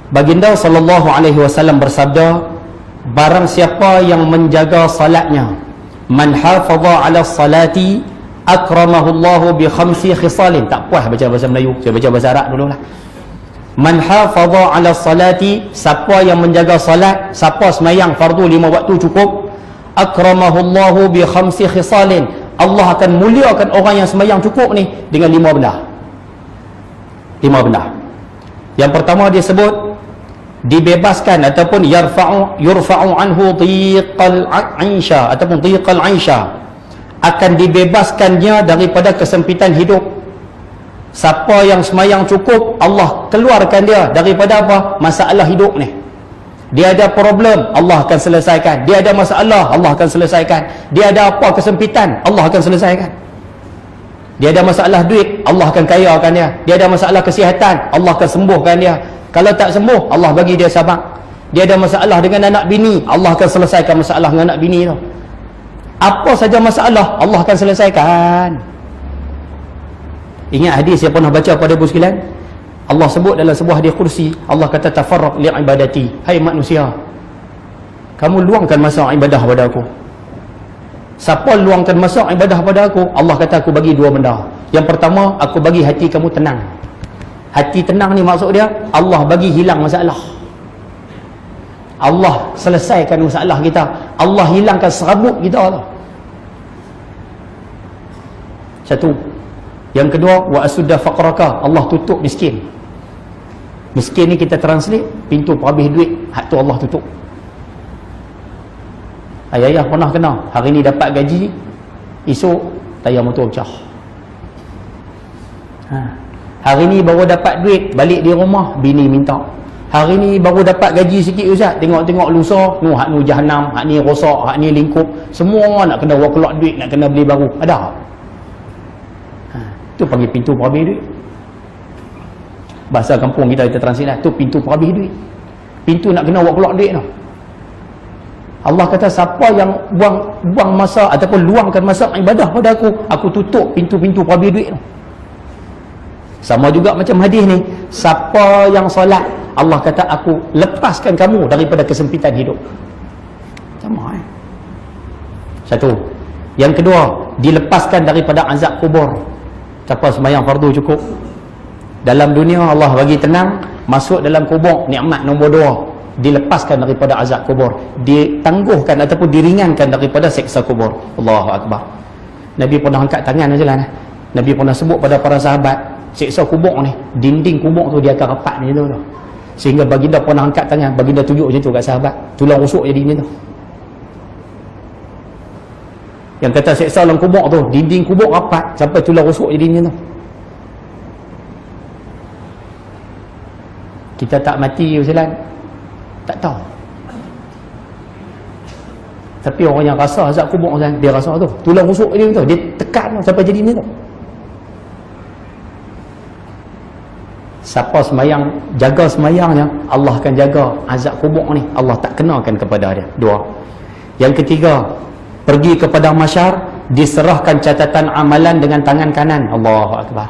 Baginda sallallahu alaihi wasallam bersabda, barang siapa yang menjaga salatnya, man hafaza ala salati akramahu Allah bi khamsi khisalin. Tak puas baca bahasa Melayu, saya baca bahasa Arab dululah. Man hafaza ala salati, siapa yang menjaga salat, siapa semayang fardu 5 waktu cukup, akramahu Allah bi khamsi khisalin, Allah akan muliakan orang yang semayang cukup ni dengan 5 benda. 5 benda. Yang pertama dia sebut dibebaskan ataupun yurfa'u anhu dhiqal 'aisha ataupun dhiqal 'aisha, akan dibebaskannya daripada kesempitan hidup. Siapa yang semayang cukup, Allah keluarkan dia daripada apa? Masalah hidup ni. Dia ada problem, Allah akan selesaikan. Dia ada masalah, Allah akan selesaikan. Dia ada apa kesempitan, Allah akan selesaikan. Dia ada masalah duit, Allah akan kayakan dia. Dia ada masalah kesihatan, Allah akan sembuhkan dia. Kalau tak sembuh, Allah bagi dia sabar. Dia ada masalah dengan anak bini, Allah akan selesaikan masalah dengan anak bini tu. Apa saja masalah, Allah akan selesaikan. Ingat hadis yang pernah baca pada ibu sekalian? Allah sebut dalam sebuah hadis kursi, Allah kata tafarraq li ibadati, hai manusia, kamu luangkan masa ibadah pada aku. Siapa luangkan masa ibadah pada aku, Allah kata aku bagi 2 benda. Yang pertama, aku bagi hati kamu tenang. Hati tenang ni maksud dia, Allah bagi hilang masalah. Allah selesaikan masalah kita, Allah hilangkan serabut kita tu. Satu. Yang kedua, wa asudda faqraka, Allah tutup miskin. Miskin ni kita translate, pintu perhabis duit, hak tu Allah tutup. Ayah-ayah pernah kena, hari ni dapat gaji, esok tayar motor pecah. Hari ni baru dapat duit, balik di rumah, bini minta. Hari ni baru dapat gaji sikit Ustaz, tengok-tengok lusa, hak ni jahanam, hak ni rosak, hak ni lingkup, semua nak kena keluar duit, nak kena beli baru. Ada? Tu panggil pintu perhabis duit. Bahasa kampung kita translate lah, tu pintu perhabis duit. Pintu nak kena keluar duit tu. Allah kata siapa yang buang masa ataupun luangkan masa ibadah pada aku tutup pintu-pintu perhabis duit tu. Sama juga macam hadis ni, siapa yang solat, Allah kata aku lepaskan kamu daripada kesempitan hidup. Sama Satu. Yang kedua, dilepaskan daripada azab kubur. Siapa sembahyang fardu cukup, dalam dunia Allah bagi tenang, masuk dalam kubur, nikmat nombor 2, dilepaskan daripada azab kubur, ditangguhkan ataupun diringankan daripada seksa kubur. Allahu Akbar. Nabi pernah angkat tangan ajalah. Nabi pernah sebut pada para sahabat, seksa kubur ni, dinding kubur tu dia akan rapat macam tu. Sehingga baginda pernah angkat tangan, baginda tunjuk macam tu kat sahabat, tulang rusuk jadi macam tu. Yang kata seksa dalam kubur tu, dinding kubur rapat sampai tulang rusuk jadi macam tu. Kita tak mati Ustaz, tak tahu. Tapi orang yang rasa azab kubur Ustaz, dia rasa tu tulang rusuk dia tu, dia tekan sampai jadi macam tu. Siapa semayang, jaga semayangnya, Allah akan jaga azab kubur ni, Allah tak kenakan kepada dia. 2. Yang ketiga, pergi ke padang mahsyar, diserahkan catatan amalan dengan tangan kanan. Allahu Akbar.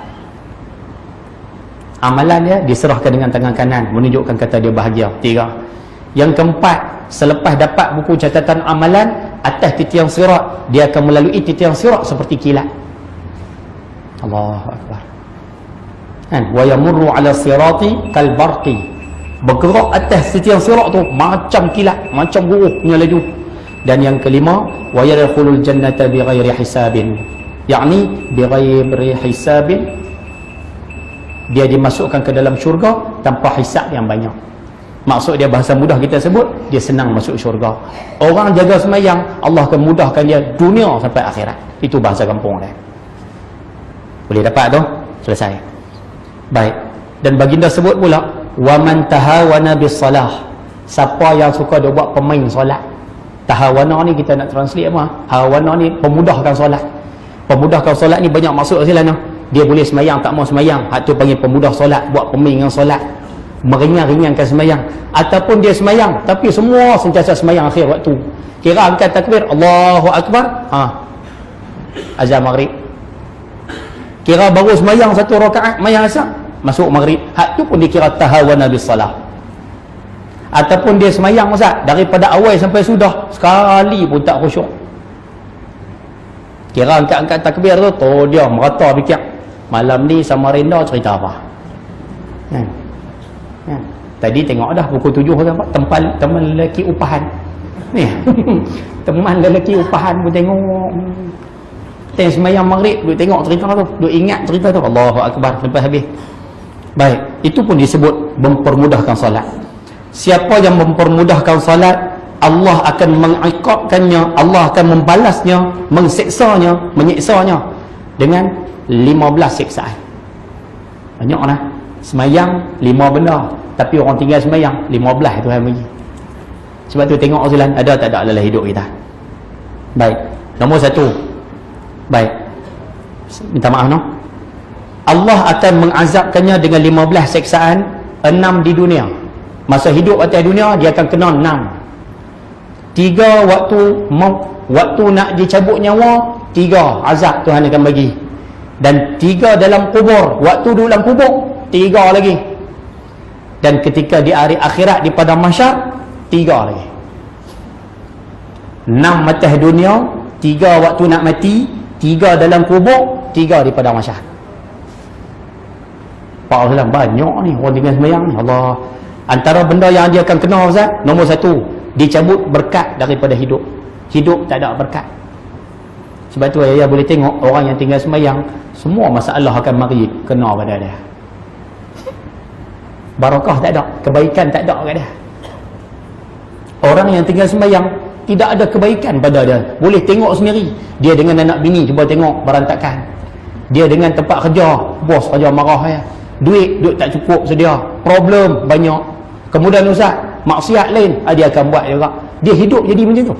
Amalan dia diserahkan dengan tangan kanan, menunjukkan kata dia bahagia. 3. Yang keempat, selepas dapat buku catatan amalan, atas titiang sirat, dia akan melalui titiang sirat seperti kilat. Allahu Akbar. Wa yamurru ala sirati kal barqi, bergerak atas titiang sirat tu macam kilat, macam buruh punya laju. Dan yang kelima, wa yadkhulul jannata bighairi hisabin, yakni bighairi hisabin, dia dimasukkan ke dalam syurga tanpa hisab yang banyak. Maksud dia, bahasa mudah kita sebut, dia senang masuk syurga. Orang jaga semayang, Allah akan mudahkan dia dunia sampai akhirat. Itu bahasa kampung dia. Boleh dapat tu? Selesai. Baik. Dan baginda sebut pula, wa man tahawana bis salah, siapa yang suka dia buat pemain solat. Tahawana ni kita nak translate apa? Hawana ni pemudahkan solat. Pemudahkan solat ni banyak maksud silana. Dia boleh semayang, tak mau semayang, hak tu panggil pemudah solat, buat pemain dengan solat, meringan-ringankan semayang. Ataupun dia semayang tapi semua sentiasa semayang akhir waktu, kira angkat takbir Allahu Akbar, azan maghrib, kira baru semayang 1 rakaat mayang asar, masuk maghrib, hak tu pun dikira tahawana bis salah. Ataupun dia semayang Ustaz, daripada awal sampai sudah sekali pun tak khusyuk. Kira angkat-angkat takbir tu, dia merata fikir malam ni Samarinda cerita apa. Kan? Kan? Tadi tengok dah pukul 7 kan, teman lelaki upahan ni. Teman lelaki upahan pun tengok. Tengok semayang maghrib, duk tengok cerita tu, duk ingat cerita tu. Allahu Akbar sampai habis. Baik, itu pun disebut mempermudahkan solat. Siapa yang mempermudahkan solat, Allah akan mengiqabkannya, Allah akan membalasnya, menseksanya, menyiksanya dengan 15 siksaan. Banyak lah. Semayang 5 benda, tapi orang tinggal semayang 15 Tuhan bagi. Sebab tu tengok Rasulullah ada tak ada dalam hidup kita. Baik, nombor 1. Baik, minta maaf no, Allah akan mengazabkannya dengan 15 siksaan. 6 di dunia, masa hidup atas dunia dia akan kena 6. 3 waktu waktu nak dicabut nyawa, 3 azab Tuhan akan bagi. Dan 3 dalam kubur, waktu duduk dalam kubur 3 lagi. Dan ketika di hari akhirat di padang mahsyar 3 lagi. 6 atas dunia, 3 waktu nak mati, 3 dalam kubur, 3 di padang mahsyar. Pak Rasulullah banyak ni orang tinggal sembahyang ni. Allah, antara benda yang dia akan kena Ustaz, nombor 1, dicabut berkat daripada hidup. Hidup tak ada berkat. Sebab tu ayah boleh tengok orang yang tinggal sembahyang, semua masalah akan mari kena pada dia. Barakah tak ada, kebaikan tak ada kat dia. Orang yang tinggal sembahyang tidak ada kebaikan pada dia. Boleh tengok sendiri. Dia dengan anak bini cuba tengok berantakan. Dia dengan tempat kerja, bos kerja marah ya. Duit tak cukup sedia. Problem banyak. Kemudian Ustaz, maksiat lain dia akan buat juga. Dia hidup jadi macam tu.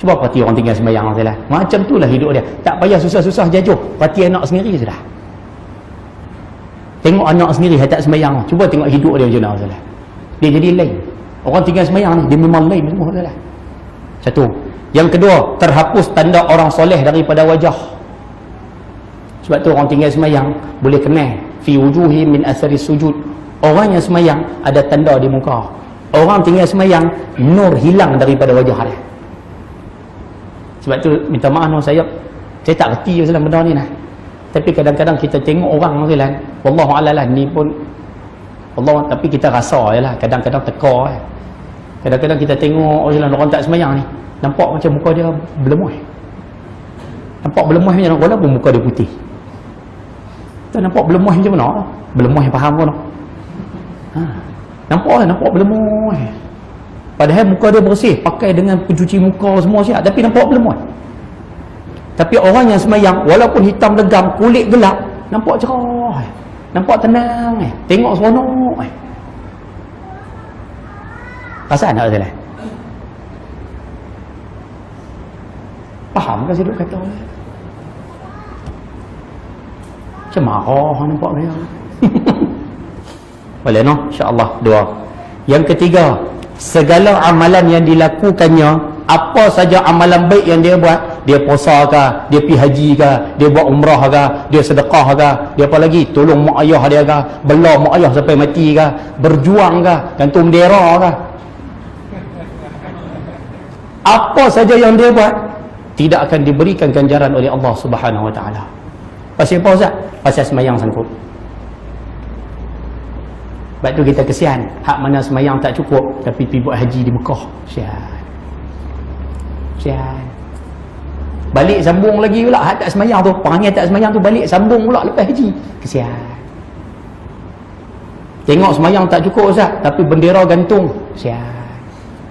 Cuba perhati orang tinggal sembahyang lah. Macam tu lah hidup dia. Tak payah susah-susah jajuh. Perhati anak sendiri sudah. Tengok anak sendiri yang tak sembahyang. Cuba tengok hidup dia macam mana. Dia jadi lain. Orang tinggal sembahyang ni dia memang lain semua lah. 1. Yang kedua, terhapus tanda orang soleh daripada wajah. Sebab tu orang tinggal sembahyang boleh kenal fi wujuhi min athari sujud. Orang yang sembahyang ada tanda di muka. Orang tinggal sembahyang nur hilang daripada wajah dia. Sebab tu minta maaf no, saya tak reti dalam benda ni lah. Tapi kadang-kadang kita tengok orang kan, wallahu a'lam ni pun Allah, tapi kita rasa je lah, kadang-kadang teka eh. Kadang-kadang kita tengok orang tak sembahyang ni, nampak macam muka dia berlemuh. Nampak berlemuh macam mana? Walaupun muka dia putih. Tak nampak berlemuh macam mana? Berlemuh yang faham pun. Nampak berlemuh. Padahal muka dia bersih, pakai dengan pencuci muka semua siap, tapi nampak berlemuh. Tapi orang yang sembahyang, walaupun hitam legam, kulit gelap, nampak cerah. Nampak tenang. Tengok seronok. Perasaan tak Rasulullah? Faham ke saya duk kata? Macam marah nampak dia. Boleh no? InsyaAllah. 2. Yang ketiga, segala amalan yang dilakukannya, apa saja amalan baik yang dia buat, dia puasa ke, dia pergi haji ke, dia buat umrah ke, dia sedekah ke, dia apa lagi, tolong mak ayah dia ke, bela mak ayah sampai mati ke, berjuang ke, gantung bendera ke, apa saja yang dia buat tidak akan diberikan ganjaran oleh Allah Subhanahu Wa Taala. Pasal apa Ustaz? Pasal semayang sangkut. Sebab tu kita kesian, hak mana semayang tak cukup tapi pergi buat haji di Mekah. Kesian. Balik sambung lagi pula, hak tak semayang tu, perangai tak semayang tu balik sambung pula lepas haji. Kesian. Tengok semayang tak cukup Ustaz, tapi bendera gantung. Kesian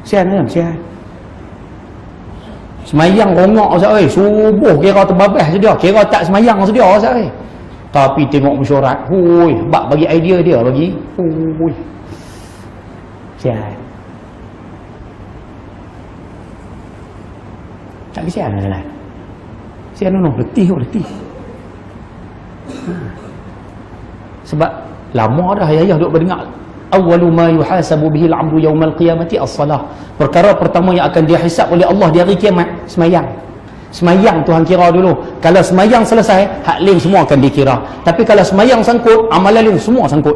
kan? Kesian. Semayang rongok Ustaz, subuh kira terbabas sedia, kira tak semayang sedia Ustaz. Tapi tengok mesyuarat, bak bagi idea dia bagi. Kesian. Tak kesian lah. Kesian letih. Sebab lama dah ayah duk berdengar awwalu ma yuhasabu bihi al-'abdu yawmal qiyamati as-salah. Perkara pertama yang akan dihisap oleh Allah di hari kiamat, semayang. Semayang Tuhan kira dulu. Kalau semayang selesai, hak lain semua akan dikira. Tapi kalau semayang sangkut, amalan lain semua sangkut.